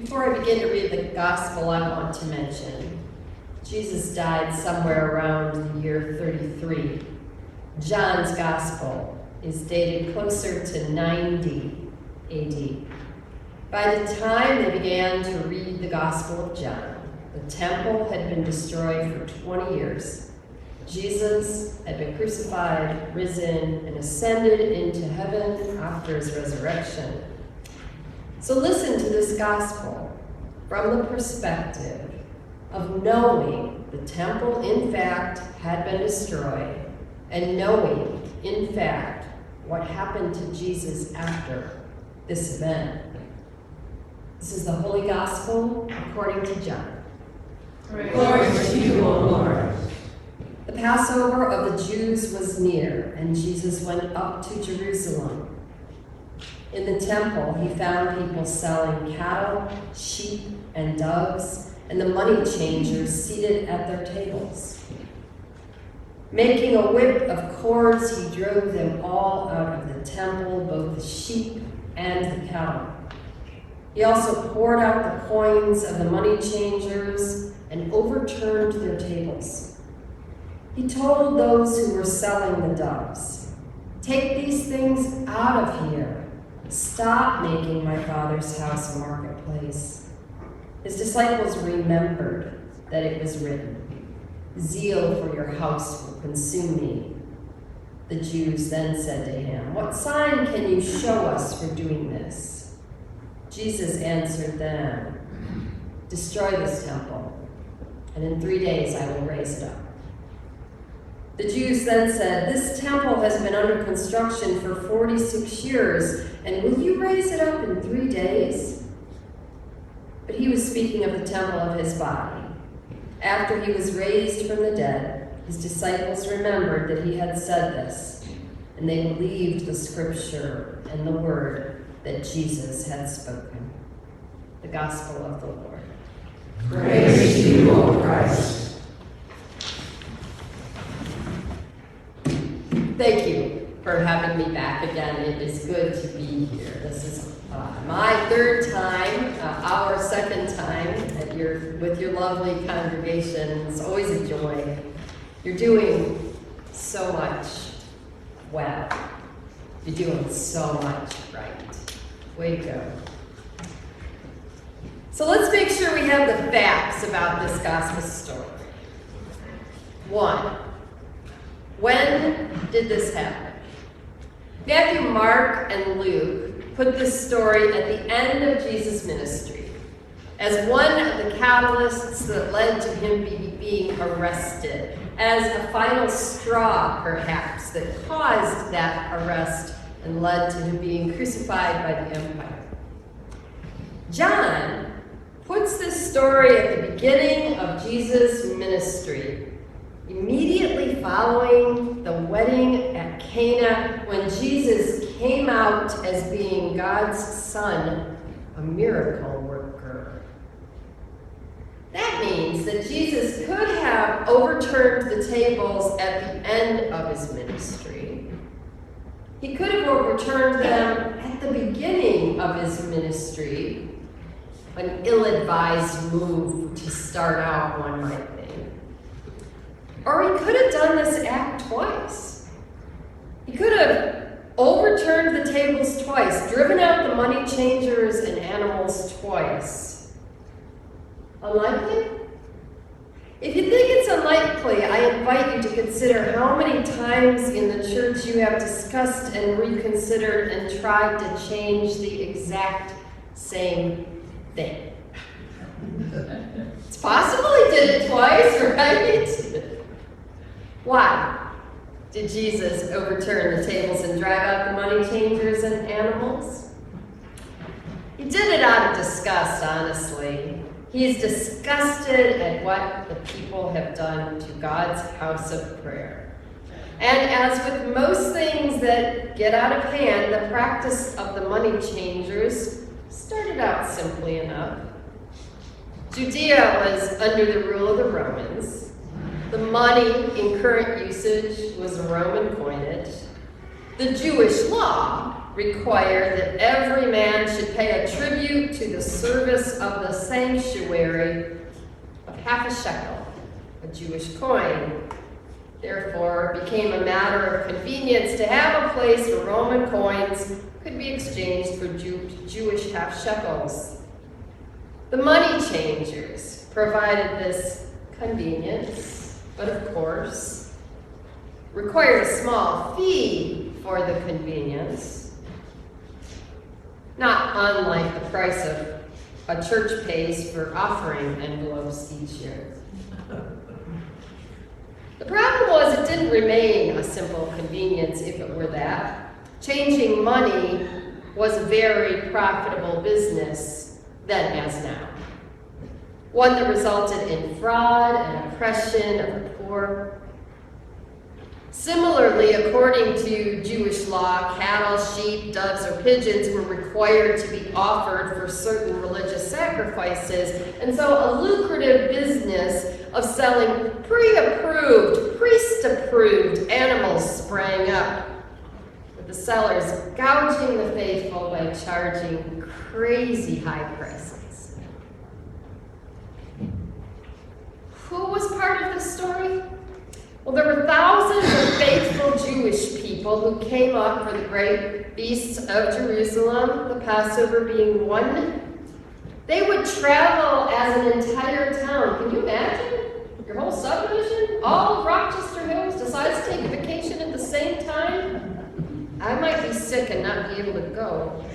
Before I begin to read the gospel, I want to mention Jesus died somewhere around the year 33. John's gospel is dated closer to 90 AD. By the time they began to read the Gospel of John, the temple had been destroyed for 20 years. Jesus had been crucified, risen, and ascended into heaven after his resurrection. So listen to this gospel from the perspective of knowing the temple, in fact, had been destroyed, and knowing, in fact, what happened to Jesus after this event. This is the Holy Gospel according to John. Glory to you, O Lord. The Passover of the Jews was near, and Jesus went up to Jerusalem. In the temple, he found people selling cattle, sheep, and doves, and the money changers seated at their tables. Making a whip of cords, he drove them all out of the temple, both the sheep and the cattle. He also poured out the coins of the money changers and overturned their tables. He told those who were selling the doves, "Take these things out of here. Stop making my Father's house a marketplace." His disciples remembered that it was written, "Zeal for your house will consume me." The Jews then said to him, "What sign can you show us for doing this?" Jesus answered them, "Destroy this temple, and in 3 days I will raise it up." The Jews then said, "This temple has been under construction for 46 years, and will you raise it up in 3 days?" But he was speaking of the temple of his body. After he was raised from the dead, his disciples remembered that he had said this, and they believed the scripture and the word that Jesus had spoken. The gospel of the Lord. Praise to you, O Christ. Thank you for having me back again. It is good to be here. This is my third time, our second time with your lovely congregation. It's always a joy. You're doing so much well. You're doing so much right. Way to go. So let's make sure we have the facts about this gospel story. 1, when did this happen? Matthew, Mark, and Luke put this story at the end of Jesus' ministry as one of the catalysts that led to him being arrested, as a final straw, perhaps, that caused that arrest and led to him being crucified by the empire. John puts this story at the beginning of Jesus' ministry, immediately following the wedding at Cana, when Jesus came out as being God's son, a miracle worker. That means that Jesus could have overturned the tables at the end of his ministry. He could have overturned them at the beginning of his ministry, an ill-advised move to start out, one might think. Or he could have done this act twice. He could have overturned the tables twice, driven out the money changers and animals twice. Unlikely? If you think it's unlikely, I invite you to consider how many times in the church you have discussed and reconsidered and tried to change the exact same thing. It's possible he did it twice, right? Why did Jesus overturn the tables and drive out the money changers and animals? He did it out of disgust, honestly. He is disgusted at what the people have done to God's house of prayer. And as with most things that get out of hand, the practice of the money changers started out simply enough. Judea was under the rule of the Romans. The money in current usage was Roman coinage. The Jewish law required that every man should pay a tribute to the service of the sanctuary of half a shekel, a Jewish coin. Therefore, it became a matter of convenience to have a place where Roman coins could be exchanged for Jewish half shekels. The money changers provided this convenience, but of course, required a small fee for the convenience, not unlike the price of a church pays for offering envelopes each year. The problem was it didn't remain a simple convenience if it were that. Changing money was a very profitable business then as now. One that resulted in fraud and oppression of the poor. Similarly, according to Jewish law, cattle, sheep, doves, or pigeons were required to be offered for certain religious sacrifices, and so a lucrative business of selling pre-approved, priest-approved animals sprang up, with the sellers gouging the faithful by charging crazy high prices. Who was part of this story? Well, there were thousands of faithful Jewish people who came up for the great feasts of Jerusalem, the Passover being one. They would travel as an entire town. Can you imagine? Your whole subdivision, all of Rochester Hills, decides to take a vacation at the same time? I might be sick and not be able to go.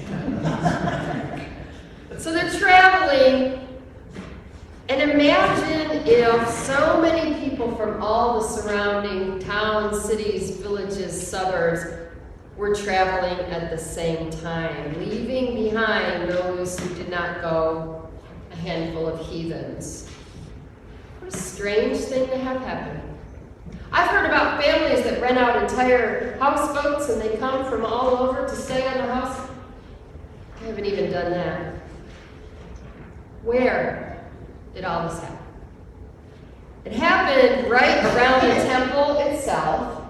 So they're traveling. And imagine if so many people from all the surrounding towns, cities, villages, suburbs were traveling at the same time, leaving behind those who did not go, a handful of heathens. What a strange thing to have happen. I've heard about families that rent out entire houseboats and they come from all over to stay on the house. I haven't even done that. Where did all this happen? It happened right around the temple itself,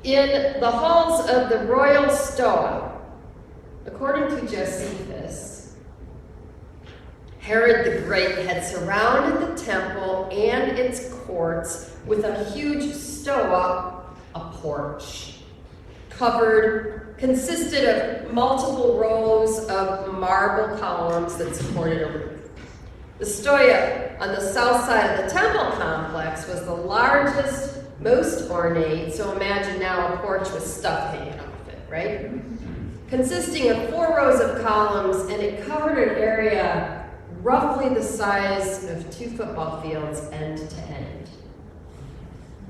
in the halls of the royal stoa. According to Josephus, Herod the Great had surrounded the temple and its courts with a huge stoa, a porch, consisted of multiple rows of marble columns that supported a roof. The stoa on the south side of the temple complex was the largest, most ornate, so imagine now a porch with stuff hanging off it, right? Consisting of 4 rows of columns, and it covered an area roughly the size of 2 football fields end to end.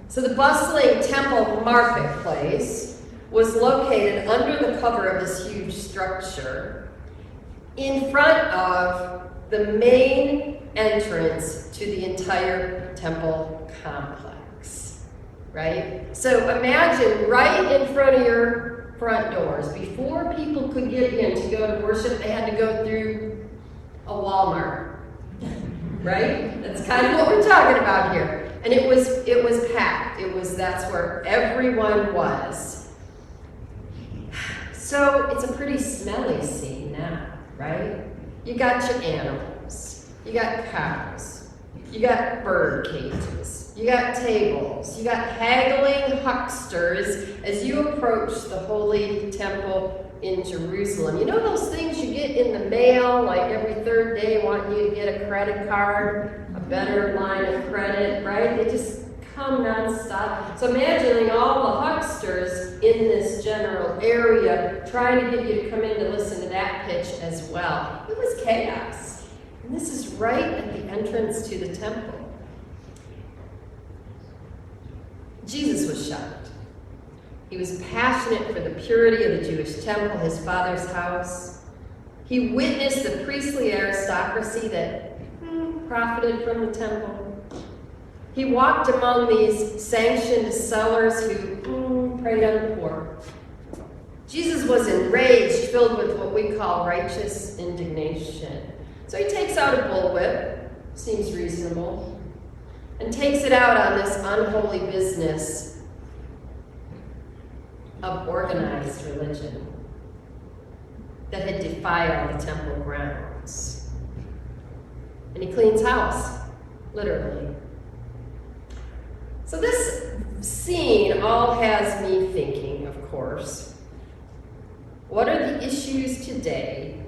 So the bustling temple marketplace was located under the cover of this huge structure in front of the main entrance to the entire temple complex, right? So imagine right in front of your front doors, before people could get in to go to worship, they had to go through a Walmart, right? That's kind of what we're talking about here. And it was packed. That's where everyone was. So it's a pretty smelly scene now, right? You got your animals, you got cows, you got bird cages, you got tables, you got haggling hucksters as you approach the holy temple in Jerusalem. You know those things you get in the mail, like every 3rd day wanting you to get a credit card, a better line of credit, right? They just come nonstop. So imagining all the hucksters in this general area trying to get you to come in to listen to that pitch as well. It was chaos. And this is right at the entrance to the temple. Jesus was shocked. He was passionate for the purity of the Jewish temple, his Father's house. He witnessed the priestly aristocracy that profited from the temple. He walked among these sanctioned sellers who preyed on the poor. Jesus was enraged, filled with what we call righteous indignation. So he takes out a bullwhip, seems reasonable, and takes it out on this unholy business of organized religion. that had defiled the temple grounds. And he cleans house, literally. So this scene all has me thinking, of course, what are the issues today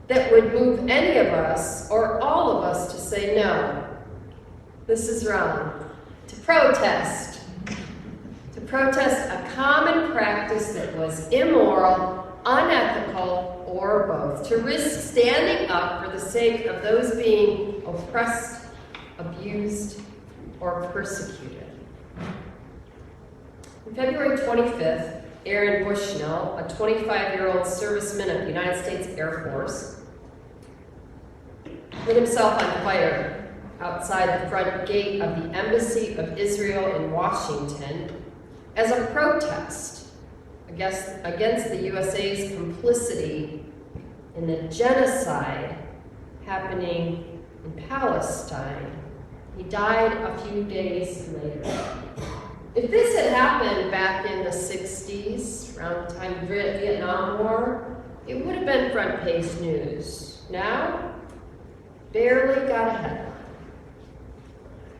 that would move any of us or all of us to say, no, this is wrong, to protest a common practice that was immoral, unethical, or both, to risk standing up for the sake of those being oppressed, abused, or persecuted. On February 25th, Aaron Bushnell, a 25-year-old serviceman of the United States Air Force, lit himself on fire outside the front gate of the Embassy of Israel in Washington as a protest against the USA's complicity in the genocide happening in Palestine. He died a few days later. If this had happened back in the 60s, around the time of the Vietnam War, it would have been front page news. Now, barely got a headline.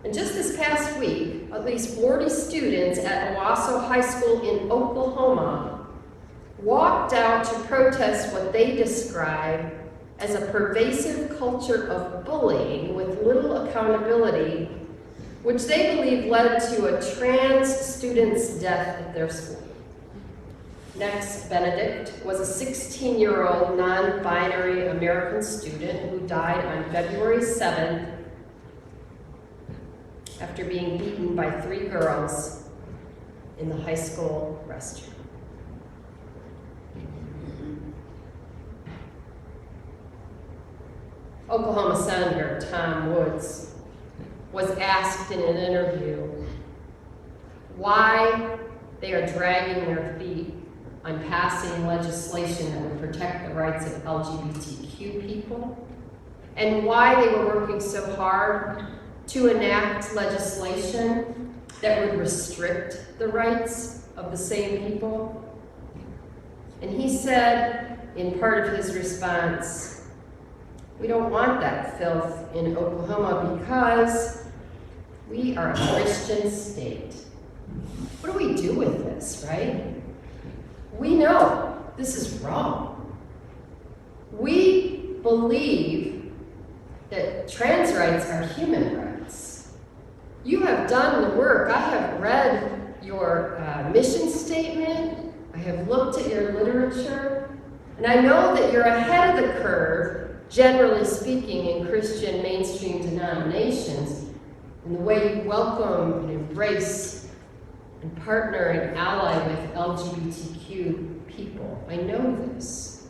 And just this past week, at least 40 students at Owasso High School in Oklahoma walked out to protest what they describe as a pervasive culture of bullying with little accountability, which they believe led to a trans student's death at their school. Next, Benedict was a 16-year-old non-binary American student who died on February 7th after being beaten by 3 girls in the high school restroom. Oklahoma Senator Tom Woods was asked in an interview why they are dragging their feet on passing legislation that would protect the rights of LGBTQ people, and why they were working so hard to enact legislation that would restrict the rights of the same people. And he said, in part of his response, we don't want that filth in Oklahoma because we are a Christian state. What do we do with this, right? We know this is wrong. We believe that trans rights are human rights. You have done the work. I have read your mission statement. I have looked at your literature. And I know that you're ahead of the curve, generally speaking, in Christian mainstream denominations, in the way you welcome and embrace and partner and ally with LGBTQ people. I know this.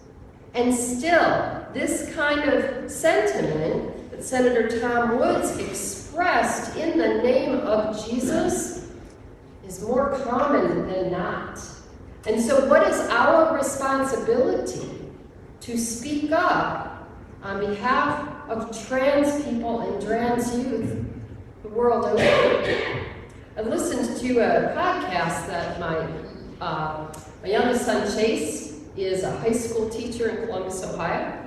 And still, this kind of sentiment that Senator Tom Woods expressed in the name of Jesus is more common than not. And so what is our responsibility? To speak up on behalf of trans people and trans youth the world over. I listened to a podcast that my youngest son Chase is a high school teacher in Columbus, Ohio.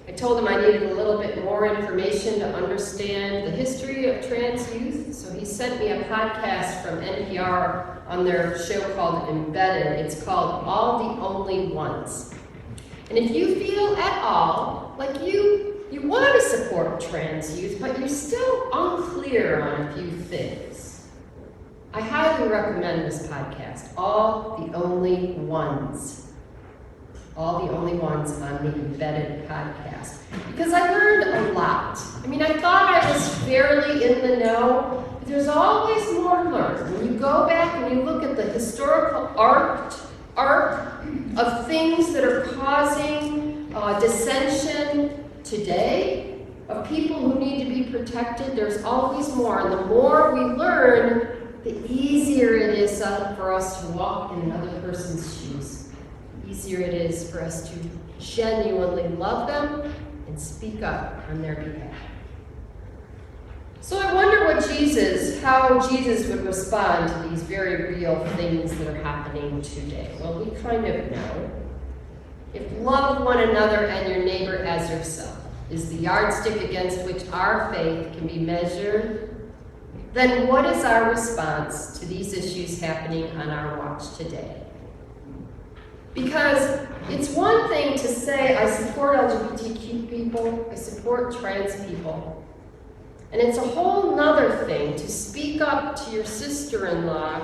I told him I needed a little bit more information to understand the history of trans youth, so he sent me a podcast from NPR on their show called Embedded. It's called All the Only Ones. And if you feel at all like you want to support trans youth, but you're still unclear on a few things, I highly recommend this podcast, All the Only Ones. All the Only Ones on the Embedded podcast. Because I learned a lot. I mean, I thought I was fairly in the know, but there's always more to learn. When you go back and you look at the historical arc of things that are causing dissension today, of people who need to be protected, there's always more. And the more we learn, the easier it is for us to walk in another person's shoes. Easier it is for us to genuinely love them and speak up on their behalf. So I wonder how Jesus would respond to these very real things that are happening today. Well, we kind of know. If love one another and your neighbor as yourself is the yardstick against which our faith can be measured, then what is our response to these issues happening on our watch today? Because it's one thing to say, I support LGBTQ people, I support trans people. And it's a whole nother thing to speak up to your sister-in-law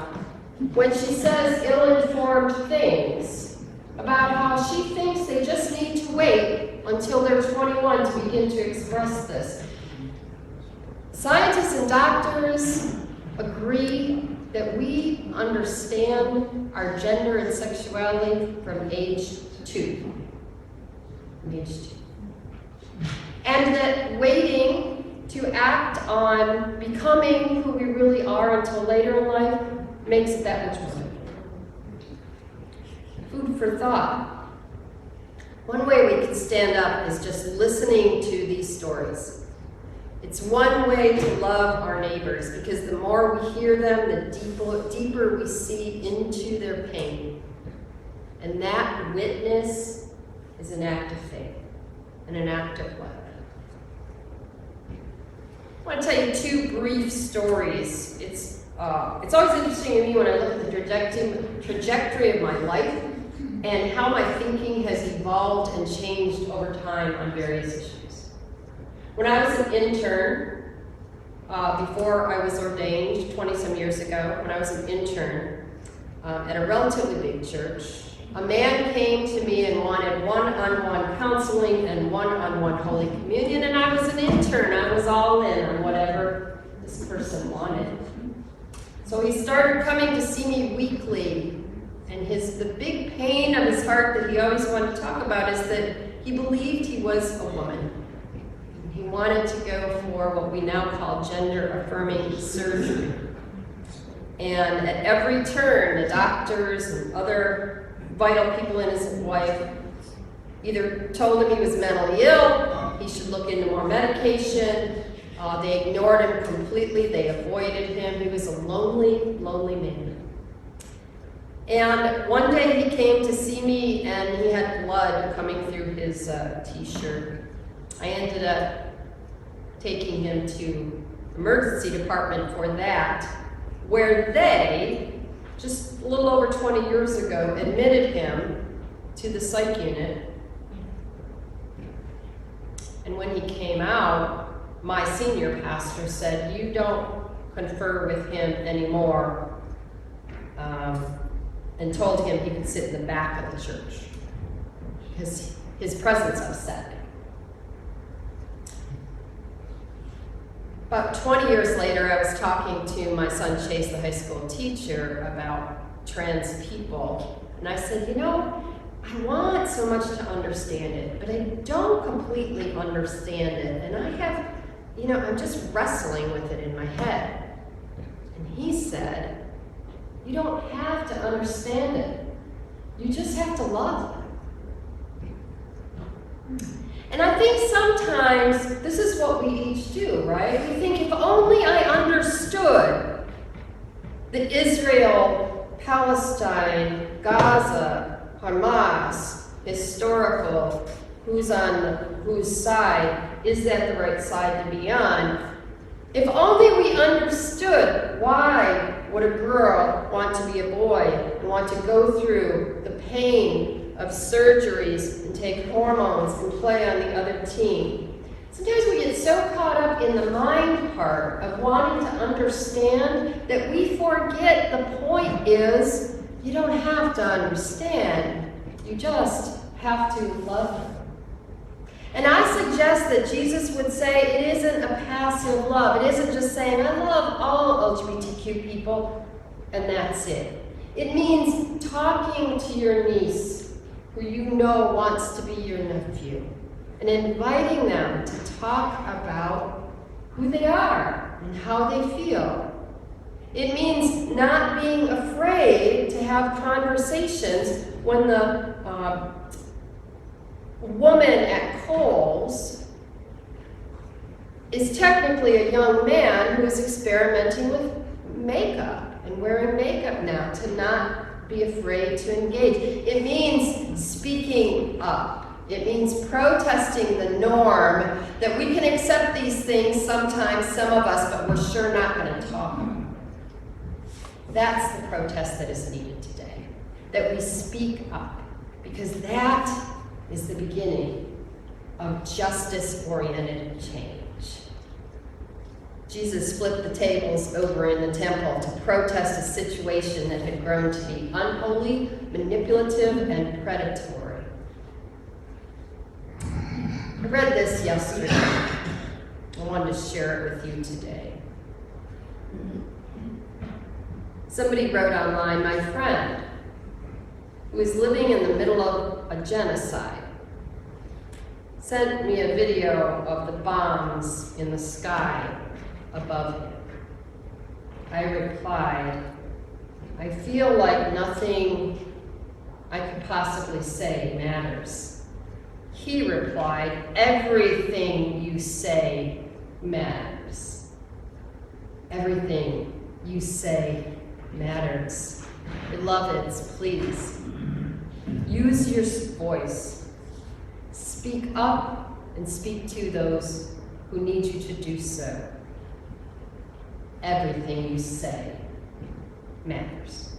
when she says ill-informed things about how she thinks they just need to wait until they're 21 to begin to express this. Scientists and doctors agree that we understand our gender and sexuality from age 2. And that waiting to act on becoming who we really are until later in life makes it that much worse. Food for thought. One way we can stand up is just listening to these stories. It's one way to love our neighbors, because the more we hear them, the deeper we see into their pain. And that witness is an act of faith and an act of love. I want to tell you 2 brief stories. It's always interesting to me when I look at the trajectory of my life and how my thinking has evolved and changed over time on various issues. When I was an intern, before I was ordained 20-some years ago, when I was an intern at a relatively big church, a man came to me and wanted one-on-one counseling and one-on-one Holy Communion, and I was an intern. I was all in on whatever this person wanted. So he started coming to see me weekly, and the big pain of his heart that he always wanted to talk about is that he believed he was a woman. He wanted to go for what we now call gender-affirming surgery. And at every turn, the doctors and other vital people in his life either told him he was mentally ill, he should look into more medication, they ignored him completely, they avoided him. He was a lonely, lonely man. And one day he came to see me and he had blood coming through his t-shirt. I ended up taking him to emergency department for that, where they, just a little over 20 years ago, admitted him to the psych unit. And when he came out, my senior pastor said, you don't confer with him anymore, and told him he could sit in the back of the church because his presence upset me. About 20 years later, I was talking to my son Chase, the high school teacher, about trans people. And I said, I want so much to understand it, but I don't completely understand it. And I have, I'm just wrestling with it in my head. And he said, you don't have to understand it. You just have to love it. And I think sometimes this is what we each do, right? We think, if only I understood the Israel, Palestine, Gaza, Hamas, historical, who's on whose side, is that the right side to be on? If only we understood why would a girl want to be a boy and want to go through the pain of surgeries and take hormones and play on the other team. Sometimes we get so caught up in the mind part of wanting to understand that we forget the point is you don't have to understand. You just have to love them. And I suggest that Jesus would say it isn't a passive love. It isn't just saying, I love all LGBTQ people, and that's it. It means talking to your niece, who you know wants to be your nephew, and inviting them to talk about who they are and how they feel. It means not being afraid to have conversations when the woman at Kohl's is technically a young man who is experimenting with makeup and wearing makeup now to not be afraid to engage. It means speaking up. It means protesting the norm that we can accept these things sometimes, some of us, but we're sure not going to talk about. That's the protest that is needed today, that we speak up, because that is the beginning of justice-oriented change. Jesus flipped the tables over in the temple to protest a situation that had grown to be unholy, manipulative, and predatory. I read this yesterday. I wanted to share it with you today. Somebody wrote online, my friend, who is living in the middle of a genocide, sent me a video of the bombs in the sky above him. I replied, I feel like nothing I could possibly say matters. He replied, everything you say matters. Everything you say matters. Beloveds, please, use your voice. Speak up and speak to those who need you to do so. Everything you say matters.